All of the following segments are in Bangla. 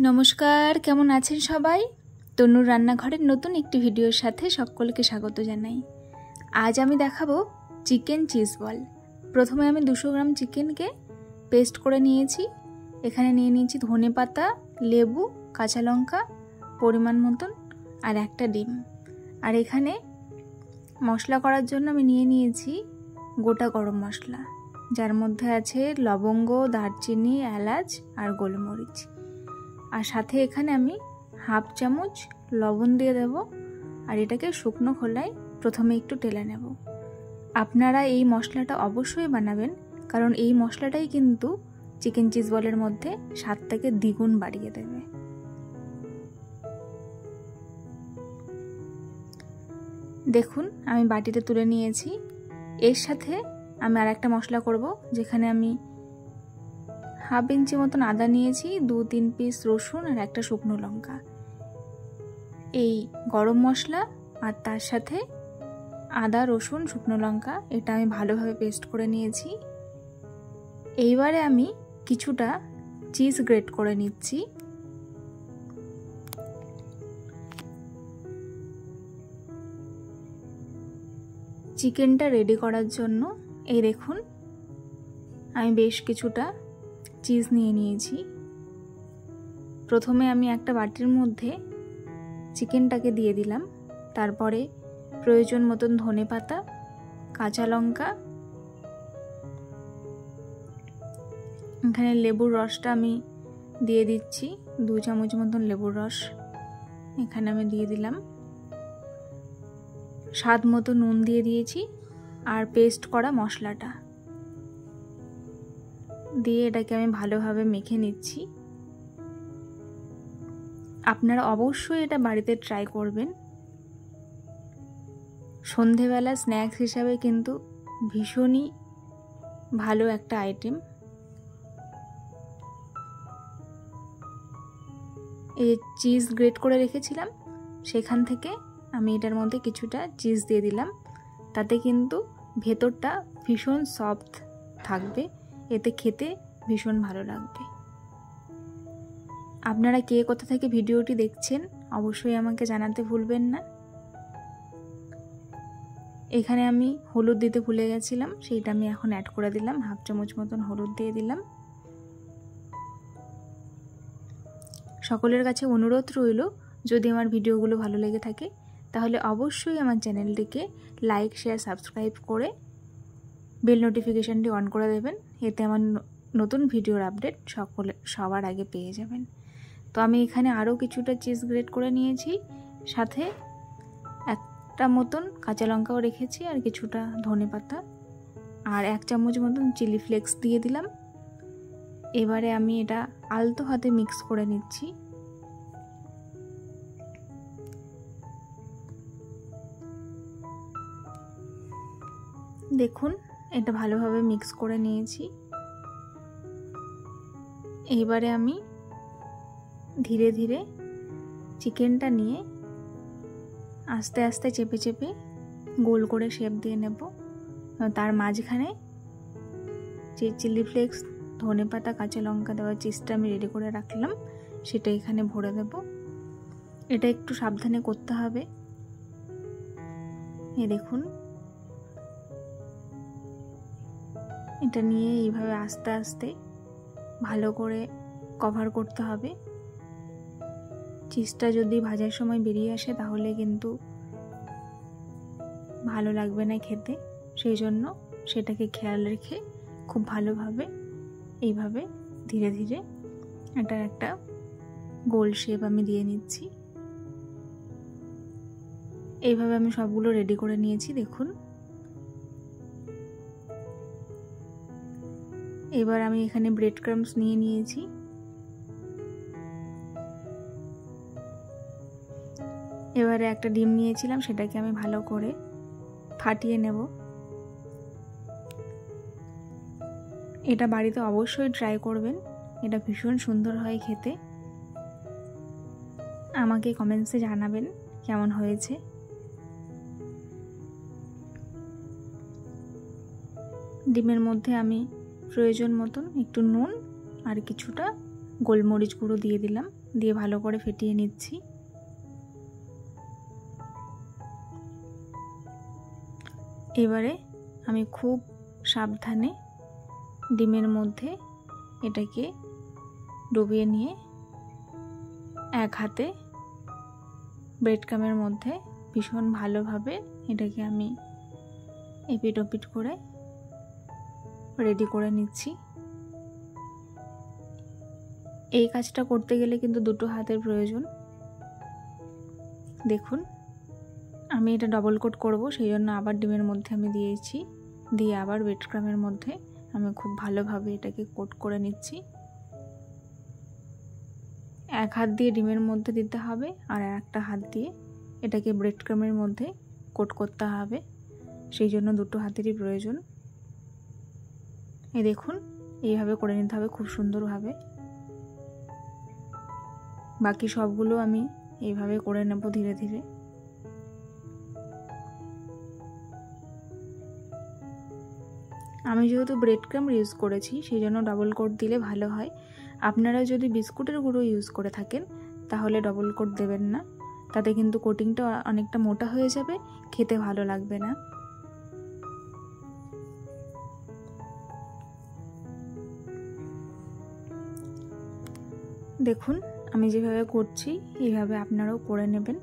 नमस्कार केमन आছেন सबाई तनुर रान्नाघरेर नतून एकटी भिडियोर साथे सकलके स्वागत जानाई। आज आमी देखाबो चिकेन चिज बल। प्रथमे आमी 200 ग्राम चिकेनके पेस्ट करे नियेछि। एखाने निये नियेछि धने पाता, लेबू, काँचा लंका परिमाण मतन और एकटा डिम। और एखाने मशला करार जोन्नो आमी निये नियेछि गोटा गरम मशला, जार मध्य आछे लवंग, दारचिनी, एलाच और गोलमरिच। और साथे एखाने आमी हाफ चामच लवण दिए देव और एटाके शुकनो खोलाय प्रथमे एकटू टेले नेब। आपनारा एई मशलाटा अवश्यई बानाबेन, कारण एई मशलाटाई किन्तु चिकेन चिज बलेर मध्य स्वादटाके द्विगुण बाड़िये देबे। देखुन आमी बाटिते तुले नियेछि। एर साथे आमी आरेकटा मशला करब, जेखाने आमी हाफ इंची मतन आदा नियेछि, 2-3 पिस रसुन और एक शुकनो लंका। এই गरम मशला और तार साथे आदा रसुन शुकनो लंका এটা আমি ভালোভাবে পেস্ট করে নিয়েছি। এইবারে আমি কিছুটা চিজ গ্রেট করে নিচ্ছি। চিকেনটা রেডি করার জন্য এই দেখুন আমি বেশ কিছুটা চিজ নিয়ে নিয়েছি। প্রথমে আমি একটা বাটির মধ্যে চিকেনটাকে দিয়ে দিলাম, তারপরে প্রয়োজন মতন ধনে পাতা, কাঁচা লঙ্কা, এখানে লেবুর রসটা আমি দিয়ে দিচ্ছি, 2 চামচ মতন লেবুর রস এখানে আমি দিয়ে দিলাম। স্বাদ মতো নুন দিয়ে দিয়েছি আর পেস্ট করা মশলাটা দিয়ে এটাকে আমি ভালোভাবে মেখে নিচ্ছি। আপনারা অবশ্যই এটা বাড়িতে ট্রাই করবেন। সন্ধেবেলা স্ন্যাক্স হিসাবে কিন্তু ভীষণই ভালো একটা আইটেম। এই চিজ গ্রেট করে রেখেছিলাম, সেখান থেকে আমি এটার মধ্যে কিছুটা চিজ দিয়ে দিলাম। তাতে কিন্তু ভেতরটা ভীষণ সফট থাকবে, এতে খেতে ভীষণ ভালো লাগবে। আপনারা কে কোথা থেকে ভিডিওটি দেখছেন অবশ্যই আমাকে জানাতে ভুলবেন না। এখানে আমি হলুদ দিতে ভুলে গেছিলাম, সেইটা আমি এখন অ্যাড করে দিলাম, হাফ চামচ মতন হলুদ দিয়ে দিলাম। সকলের কাছে অনুরোধ রইল, যদি আমার ভিডিওগুলো ভালো লেগে থাকে তাহলে অবশ্যই আমার চ্যানেলটিকে লাইক, শেয়ার, সাবস্ক্রাইব করে বেল নোটিফিকেশনটি অন করে দেবেন। এতে আমার নতুন ভিডিওর আপডেট সবার আগে পেয়ে যাবেন। তো আমি এখানে আরও কিছুটা চিজ গ্রেট করে নিয়েছি, সাথে একটা মতন কাঁচা লঙ্কাও রেখেছি আর কিছুটা ধনে পাতা আর 1 চামচ মতন চিলি ফ্লেক্স দিয়ে দিলাম। এবারে আমি এটা আলতো হাতে মিক্স করে নিচ্ছি। দেখুন এটা ভালোভাবে মিক্স করে নিয়েছি। এইবারে আমি ধীরে ধীরে চিকেনটা নিয়ে আস্তে আস্তে চেপে চেপে গোল করে শেপ দিয়ে নেব। তার মাঝখানে যে চিলি ফ্লেক্স, ধনে পাতা, কাঁচা লঙ্কা দেওয়া চিজটা আমি রেডি করে রাখলাম সেটা এখানে ভরে দেব। এটা একটু সাবধানে করতে হবে। এই দেখুন এটা নিয়ে এইভাবে আস্তে আস্তে ভালো করে কভার করতে হবে। চিজটা যদি ভাজার সময় বেরিয়ে আসে তাহলে কিন্তু ভালো লাগবে না খেতে, সেই জন্য সেটাকে খেয়াল রেখে খুব ভালোভাবে এইভাবে ধীরে ধীরে এটার একটা গোল শেপ আমি দিয়ে নিচ্ছি। এইভাবে আমি সবগুলো রেডি করে নিয়েছি। দেখুন এবার আমি এখানে ব্রেড ক্রাম্বস নিয়ে নিয়েছি। এবারে একটা ডিম নিয়েছিলাম, সেটাকে আমি ভালো করে ফাটিয়ে নেব। এটা বাড়িতে অবশ্যই ট্রাই করবেন, এটা ভীষণ সুন্দর হয় খেতে। আমাকে কমেন্টসে জানাবেন কেমন হয়েছে। ডিমের মধ্যে আমি প্রয়োজন মতন একটু নুন আর কিছুটা গোলমরিচ গুঁড়ো দিয়ে দিলাম। দিয়ে ভালো করে ফেটিয়ে নিচ্ছি। এবারে আমি খুব সাবধানে ডিমের মধ্যে এটাকে ডুবিয়ে নিয়ে এক হাতে ব্রেড ক্রামের মধ্যে ভীষণ ভালোভাবে এটাকে আমি এপিট ওপিট করে রেডি করে নিচ্ছি। এই কাজটা করতে গেলে কিন্তু দুটো হাতের প্রয়োজন। দেখুন আমি এটা ডবল কোট করব, সেই জন্য আবার ডিমের মধ্যে আমি দিয়েছি, দিয়ে আবার ব্রেড ক্রামের মধ্যে আমি খুব ভালোভাবে এটাকে কোট করে নিচ্ছি। এক হাত দিয়ে ডিমের মধ্যে দিতে হবে আর একটা হাত দিয়ে এটাকে ব্রেড ক্রামের মধ্যে কোট করতে হবে, সেই জন্য দুটো হাতেরই প্রয়োজন। এই দেখুন এইভাবে করে নিতে হবে খুব সুন্দরভাবে। বাকি সবগুলো আমি এইভাবে করে নেব ধীরে ধীরে। আমি যেহেতু ব্রেড ক্রাম ইউজ করেছি সেই জন্য ডবল কোট দিলে ভালো হয়। আপনারা যদি বিস্কুটের গুঁড়ো ইউজ করে থাকেন তাহলে ডবল কোট দেবেন না, তাতে কিন্তু কোটিংটা অনেকটা মোটা হয়ে যাবে, খেতে ভালো লাগবে না। দেখুন আমি যেভাবে করছি এইভাবে আপনারাও করে নেবেন।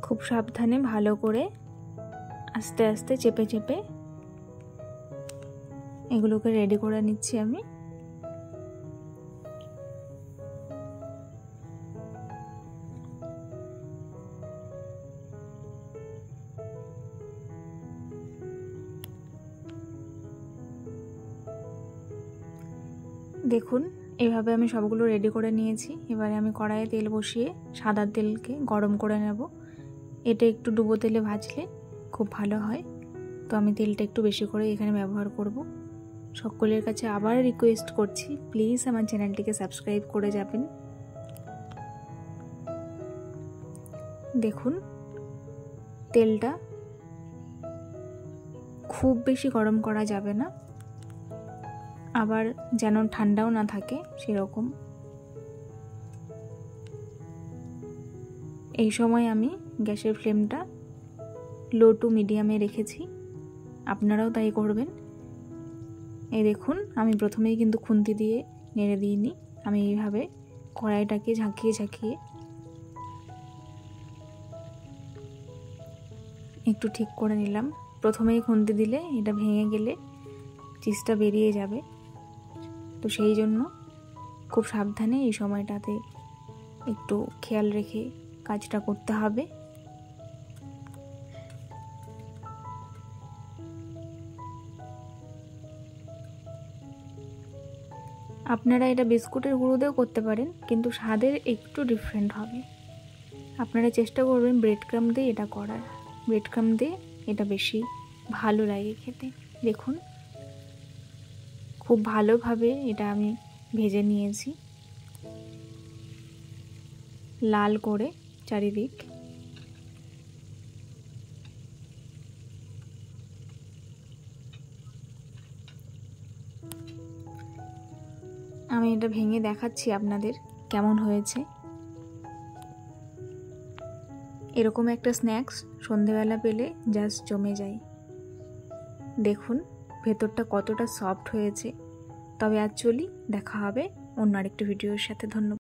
খুব সাবধানে ভালো করে আস্তে আস্তে চেপে চেপে এগুলোকে রেডি করে নিচ্ছি আমি। দেখুন এভাবে আমি সবগুলো রেডি করে নিয়েছি। এবারে আমি কড়াইয়ে তেল বসিয়ে সাদা তেলকে গরম করে নেব। এটা একটু ডুবো তেলে ভাজলে খুব ভালো হয়, তো আমি তেলটা একটু বেশি করে এখানে ব্যবহার করব। সকলের কাছে আবার রিকোয়েস্ট করছি, প্লিজ আমার চ্যানেলটিকে সাবস্ক্রাইব করে যাবেন। দেখুন তেলটা খুব বেশি গরম করা যাবে না, আবার যেন ঠান্ডাও না থাকে সেরকম। এই সময় আমি গ্যাসের ফ্লেমটা লো টু মিডিয়ামে রেখেছি, আপনারাও তাই করবেন। এই দেখুন আমি প্রথমেই কিন্তু খুন্তি দিয়ে নেড়ে দিইনি, আমি এইভাবে কড়াইটাকে ঝাঁকিয়ে ঝাঁকিয়ে একটু ঠিক করে নিলাম। প্রথমেই খুন্তি দিলে এটা ভেঙে গেলে চিজটা বেরিয়ে যাবে, তো সেই জন্য খুব সাবধানে এই সময়টাতে একটু খেয়াল রেখে কাজটা করতে হবে। আপনারা এটা বিস্কুটের গুঁড়ো দিয়েও করতে পারেন, কিন্তু স্বাদের একটু ডিফারেন্ট হবে। আপনারা চেষ্টা করবেন ব্রেড ক্রাম দিয়ে এটা করার, ব্রেড ক্রাম দিয়ে এটা বেশি ভালো লাগে খেতে। দেখুন খুব ভালোভাবে এটা আমি ভেজে নিয়েছি লাল করে চারিদিক। আমি এটা ভেঙে দেখাচ্ছি আপনাদের কেমন হয়েছে। এরকম একটা স্ন্যাক্স সন্ধেবেলা পেলে জাস্ট জমে যায়। দেখুন ভেতরটা কতটা সফট হয়েছে। তবে আজ চলি, দেখা হবে অন্য আরেকটি ভিডিওর সাথে। ধন্যবাদ।